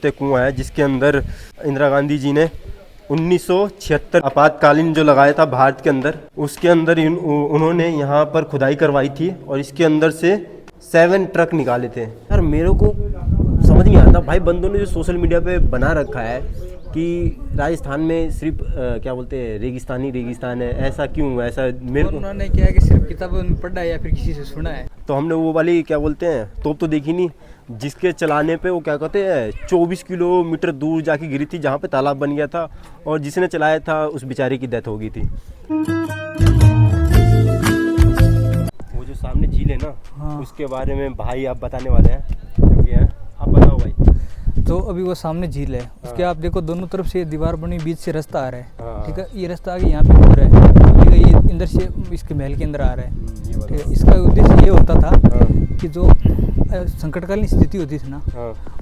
कुआं है जिसके अंदर इंदिरा गांधी जी ने 1976 आपातकालीन जो लगाया था भारत के अंदर, उसके अंदर उन्होंने यहाँ पर खुदाई करवाई थी और इसके अंदर से 7 ट्रक निकाले थे। यार मेरे को समझ नहीं आता भाई, बंदों ने जो सोशल मीडिया पे बना रखा है कि राजस्थान में सिर्फ क्या बोलते हैं रेगिस्तान है, ऐसा क्यों? ऐसा मेरे को उन्होंने क्या है कि सिर्फ किताबों में पढ़ा है या फिर किसी से सुना है। तो हमने वो वाली क्या बोलते हैं तोप तो देखी नहीं, जिसके चलाने पे वो क्या कहते हैं 24 किलोमीटर दूर जाके गिरी थी, जहाँ पे तालाब बन गया था और जिसने चलाया था उस बेचारे की डेथ हो गई थी। वो जो सामने झील है ना, हाँ। उसके बारे में भाई आप बताने वाले हैं, क्योंकि आप बताओ भाई। तो अभी वो सामने झील है, उसके आप देखो दोनों तरफ से दीवार बनी, बीच से रास्ता आ रहा है, ठीक है। ये रास्ता आगे यहाँ पे हो रहा है, ठीक है। ये अंदर से इसके महल के अंदर आ रहा है, ठीक है। इसका उद्देश्य ये होता था कि जो संकटकालीन स्थिति होती थी ना,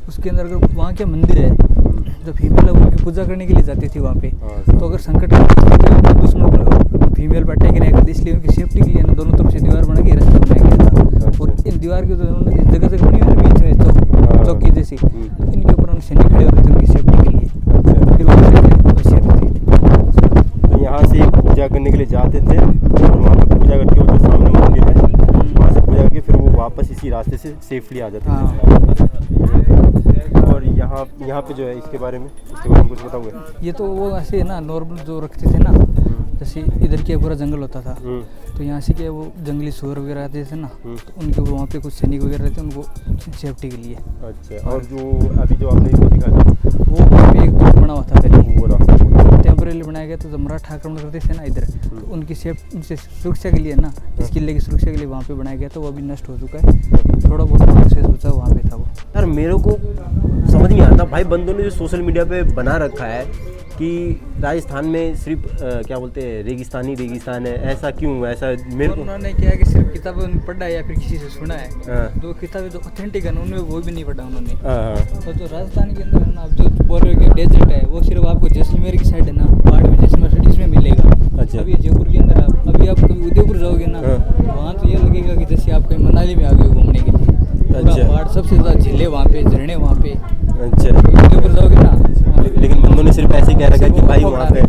उसके अंदर अगर वहाँ के मंदिर है जो फीमेल है उनकी पूजा करने के लिए जाती थी वहाँ पे, तो अगर संकटकालीन दुश्मन फीमेल पर अटैक नहीं करते, इसलिए उनकी सेफ्टी के लिए ना दोनों तरफ से दीवार बना के रास्ता बनाया गया था। और इन दीवार के जो जगह जगह बनी हुई है बीच में चौकी जैसी, इनके ऊपर उन सैनिक खड़े होते थे उनकी सेफ्टी के लिए। फिर तो यहाँ से पूजा करने के लिए जाते थे और वहाँ पे पूजा करके वो जो सामने मंदिर है वहाँ से पूजा करके फिर वो वापस इसी रास्ते से सेफली आ जाते थे। और यहाँ पे जो है इसके बारे में कुछ बताओगे? ये तो वो ऐसे है ना, नॉर्मल जो रखते थे ना, जैसे इधर क्या पूरा जंगल होता था, तो यहाँ से क्या वो जंगली सूअर वगैरह आते थे ना, तो उनके वहाँ पे कुछ सैनिक वगैरह रहते हैं उनको सेफ्टी के लिए। अच्छा। और जो अभी जो आपने इसको दिखाया वो वहाँ पे एक बना हुआ था पहले, टेम्परेरी बनाया गया, तो जब मराठा आक्रमण करते थे ना इधर, तो उनकी सुरक्षा के लिए ना, इस किले की सुरक्षा के लिए वहाँ पे बनाया गया, तो वो अभी नष्ट हो चुका है। थोड़ा बहुत वहाँ से सोचा वहाँ पे था वो। यार मेरे को समझ नहीं आता भाई, बंदों ने जो सोशल मीडिया पे बना रखा है कि राजस्थान में सिर्फ क्या बोलते हैं रेगिस्तान है, ऐसा क्यों? ऐसा मेरे को उन्होंने क्या है कि सिर्फ किताबों में पढ़ा है या फिर किसी से सुना है। तो किताबें जो ऑथेंटिक है उन्होंने वो भी नहीं पढ़ा उन्होंने। तो जो राजस्थान के अंदर है ना, आप जो बोल रहे हो कि डेजर्ट है, वो सिर्फ आपको जैसलमेर की साइड है ना, पहाड़ में जैसलमेर साइड इसमें मिलेगा। अच्छा। अभी जयपुर के अंदर अभी आप कभी उदयपुर जाओगे ना, वहाँ तो ये लगेगा कि जैसे आप कहीं मनाली में आ गए घूमने के लिए। अच्छा। पहाड़ सबसे ज़्यादा झीलें वहाँ पे, झरने वहाँ पे। अच्छा। उदयपुर जाओगे ना, लेकिन बंदों ने सिर्फ ऐसे कह रखा है कि भाई वहाँ पे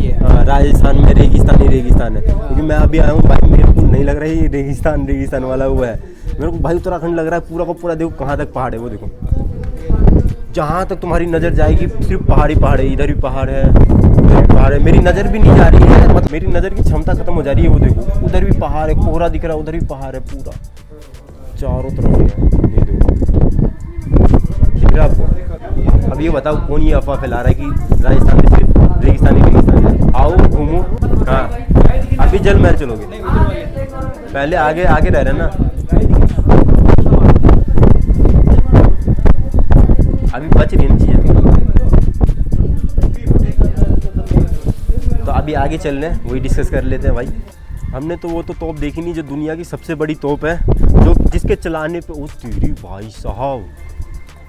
राजस्थान में रेगिस्तान है। क्योंकि मैं अभी आया हूँ भाई, मेरे को नहीं लग रहा है ये रेगिस्तान वाला हुआ है। मेरे को भाई उत्तराखंड लग रहा है पूरा का पूरा। देखो कहाँ तक पहाड़ है, वो देखो जहाँ तक तुम्हारी नज़र जाएगी सिर्फ पहाड़ ही पहाड़ है। इधर भी पहाड़ है, उधर भी पहाड़ है। मेरी नज़र भी नहीं जा रही है, मतलब मेरी नज़र की क्षमता खत्म हो जा रही है। वो देखो उधर भी पहाड़ है, कोहरा दिख रहा है, उधर भी पहाड़ है, पूरा चारों तरफ है। ये देखो दिख रहा है आपको? अब ये बताओ कौन ये अफवाह फैला रहा है कि राजस्थान में सिर्फ रेगिस्तान है? आओ घूमो। हाँ अभी जल महल चलोगे? पहले आगे रह रहे ना, अभी बच रही है चीज़ें। तो अभी आगे चल रहे हैं, वही डिस्कस कर लेते हैं भाई। हमने तो वो तो तोप देखी नहीं जो दुनिया की सबसे बड़ी तोप है, जो जिसके चलाने पे, ओ तेरी भाई साहब,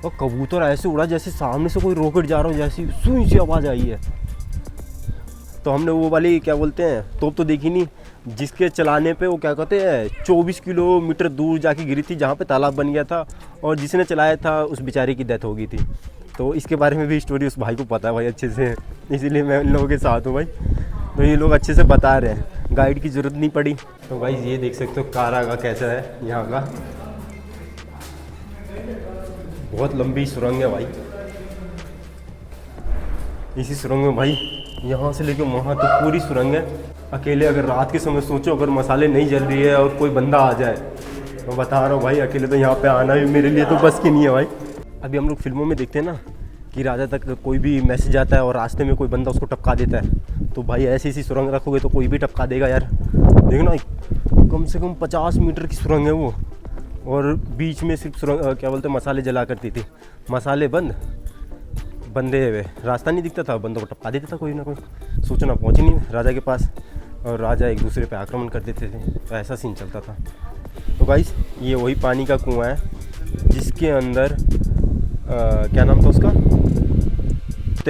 और कबूतर ऐसे उड़ा जैसे सामने से कोई रॉकेट जा रहा हो, जैसी सुई सी आवाज़ आई है। तो हमने वो वाली क्या बोलते हैं तोप तो देखी नहीं, जिसके चलाने पे वो क्या कहते हैं 24 किलोमीटर दूर जाके गिरी थी, जहाँ पे तालाब बन गया था और जिसने चलाया था उस बेचारे की डेथ हो गई थी। तो इसके बारे में भी स्टोरी उस भाई को पता है भाई अच्छे से, इसीलिए मैं इन लोगों के साथ हूँ भाई। तो ये लोग अच्छे से बता रहे हैं, गाइड की ज़रूरत नहीं पड़ी। तो भाई ये देख सकते हो कारागा कैसा है यहाँ का, बहुत लंबी सुरंग है भाई। इसी सुरंग में भाई यहाँ से लेकर वहाँ तक पूरी सुरंग है। अकेले अगर रात के समय सोचो, अगर मसाले नहीं जल रही है और कोई बंदा आ जाए, तो बता रहा हूँ भाई अकेले तो यहाँ पे आना भी मेरे लिए तो बस की नहीं है भाई। अभी हम लोग फिल्मों में देखते हैं ना कि राजा तक कोई भी मैसेज आता है और रास्ते में कोई बंदा उसको टपका देता है, तो भाई ऐसी सुरंग रखोगे तो कोई भी टपका देगा यार। देखना कम से कम 50 मीटर की सुरंग है वो, और बीच में सिर्फ सुरंग क्या बोलते हैं मसाले जला करती थी। मसाले बंदे हुए, रास्ता नहीं दिखता था, बंदों को टपका देता था कोई ना कोई। सूचना पहुंची नहीं राजा के पास और राजा एक दूसरे पे आक्रमण कर देते थे, तो ऐसा सीन चलता था। तो गाइस ये वही पानी का कुआं है जिसके अंदर क्या नाम था उसका,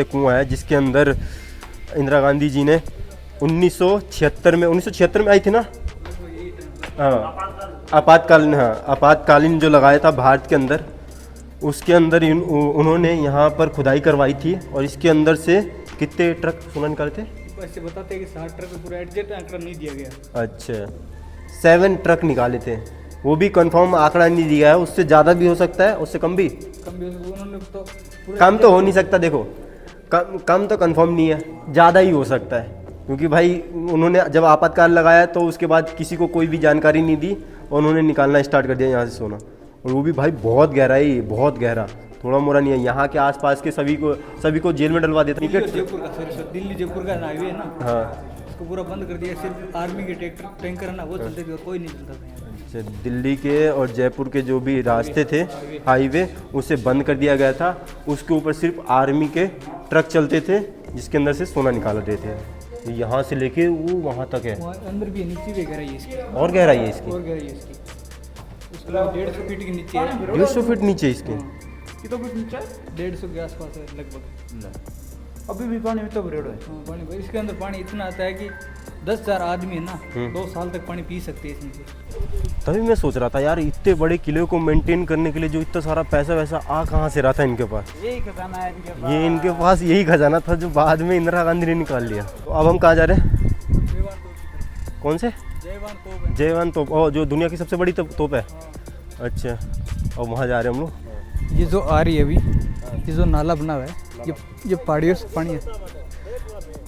कुआं है जिसके अंदर इंदिरा गांधी जी ने 1976 में आई थी ना, हाँ आपातकालीन जो लगाया था भारत के अंदर, उसके अंदर उन्होंने यहाँ पर खुदाई करवाई थी और इसके अंदर से कितने ट्रक सोना निकाले थे? ऐसे बताते हैं कि 60 ट्रक पूरा एग्जैक्ट आंकड़ा नहीं दिया गया। अच्छा, 7 ट्रक निकाले थे, वो भी कंफर्म आंकड़ा नहीं दिया है, उससे ज़्यादा भी हो सकता है, उससे कम भी उन्होंने तो कम तो हो नहीं सकता। देखो कम तो कंफर्म नहीं है, ज़्यादा ही हो सकता है, क्योंकि भाई उन्होंने जब आपातकाल लगाया तो उसके बाद किसी को कोई भी जानकारी नहीं दी और उन्होंने निकालना स्टार्ट कर दिया यहाँ से सोना। और वो भी भाई बहुत गहरा है, बहुत गहरा, थोड़ा मोड़ा नहीं है। यहाँ के आसपास के सभी को जेल में डलवा देते। जयपुर का दिल्ली जयपुर का हाईवे है ना, हाँ, उसको पूरा बंद कर दिया। सिर्फ आर्मी के टैंकर है ना वो चलते थे और कोई नहीं चलता था। अच्छा, दिल्ली के और जयपुर के जो भी रास्ते थे हाईवे, उसे बंद कर दिया गया था। उसके ऊपर सिर्फ आर्मी के ट्रक चलते थे जिसके अंदर से सोना निकाल देते थे। यहाँ से लेके वो वहाँ तक है, अंदर भी नीचे भी गहराई है इसकी, और गहराई है इसकी, और गहराई है इसकी। उसके अलावा 150 फीट के नीचे है, 150 फीट नीचे इसके। कितना फीट नीचे? 150 के आसपास है लगभग। अभी भी पानी में तो भरेड़ो है। हाँ, पानी इसके अंदर पानी इतना आता है कि 10,000 आदमी है ना 2 साल तक पानी पी सकते हैं इसमें से। तभी मैं सोच रहा था यार, इतने बड़े किले को मेंटेन करने के लिए जो इतना सारा पैसा वैसा आ कहाँ से रहा था इनके पास? यही खजाना है इनके पास। ये इनके पास यही खजाना था जो बाद में इंदिरा गांधी ने निकाल लिया। तो अब हम कहाँ जा रहे हैं? कौन से? जयवान तोप, और जो दुनिया की सबसे बड़ी तोप है। अच्छा, और वहाँ जा रहे हैं हम लोग। ये जो आ रही है अभी, ये जो नाला बना हुआ है, ये पहाड़ियों से पानी है,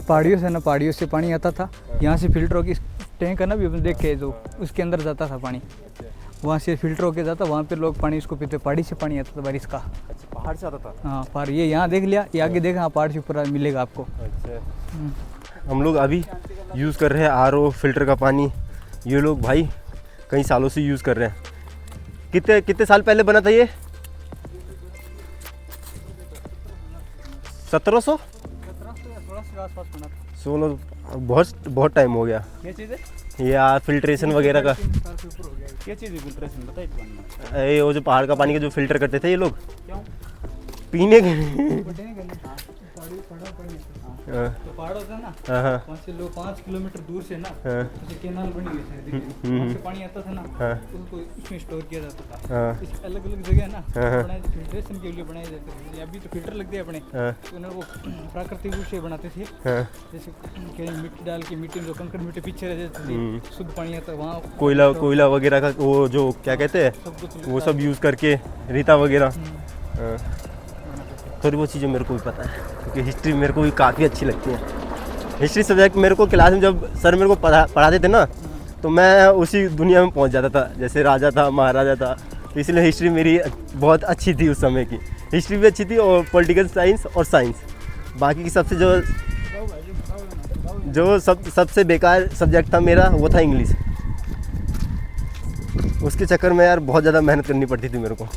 पहाड़ियों से ना, पहाड़ियों से पानी आता था। यहाँ से फिल्टर होकर टैंक है ना, भी देख के जो उसके अंदर जाता था पानी, वहाँ से फिल्टर होके जाता, वहाँ पे लोग पानी इसको पीते। पहाड़ी से पानी आता था बारिश का। अच्छा, पहाड़ से आता था? हाँ, पहाड़ ये यहाँ देख लिया, ये आगे देखा, हाँ पहाड़ से ऊपर मिलेगा आपको। अच्छा, हम लोग अभी यूज़ कर रहे हैं RO फिल्टर का पानी। ये लोग भाई कई सालों से यूज़ कर रहे हैं। कितने साल पहले बना था ये? 1700 16, बहुत टाइम हो गया। क्या चीज़ है? ये फिल्ट्रेशन वगैरह का। क्या चीज़ है फिल्ट्रेशन? बताइए। ये वो जो पहाड़ का पानी का जो फिल्टर करते थे ये लोग, क्यों? पीने के। तो पहाड़ होता है ना, हाँ, वहाँ से लोग 5 किलोमीटर दूर से ना, हाँ, जैसे कैनाल बनी हुई है, वहाँ से पानी आता था ना, हाँ, उसको इसमें स्टोर किया जाता था। हाँ, इस अलग अलग जगह ना हाँ, बनाए, फिल्ट्रेशन के लिए बनाए जाते थे। अभी तो फिल्टर लगते हैं अपने, हाँ, तो उन्हें वो प्राकृतिक रूप से बनाते थे। हाँ। जैसे कहीं मिट्टी डाल के, मिट्टी जो कंकड़ मिट्टी पीछे रह जाती थी, शुद्ध पानी आता वहाँ। कोयला वगैरह का वो जो क्या कहते हैं, सब कुछ वो सब यूज़ करके, रेता वगैरह। हाँ। थोड़ी बहुत चीज़ें मेरे को भी पता है, क्योंकि हिस्ट्री मेरे को भी काफ़ी अच्छी लगती है। हिस्ट्री सब्जेक्ट मेरे को क्लास में जब सर मेरे को पढ़ाते थे ना, तो मैं उसी दुनिया में पहुंच जाता था, जैसे राजा था, महाराजा था। तो इसलिए हिस्ट्री मेरी बहुत अच्छी थी उस समय की। हिस्ट्री भी अच्छी थी और पॉलिटिकल साइंस और साइंस। बाकी की सबसे सबसे बेकार सब्जेक्ट था मेरा, वो था इंग्लिश। उसके चक्कर में यार बहुत ज़्यादा मेहनत करनी पड़ती थी मेरे को।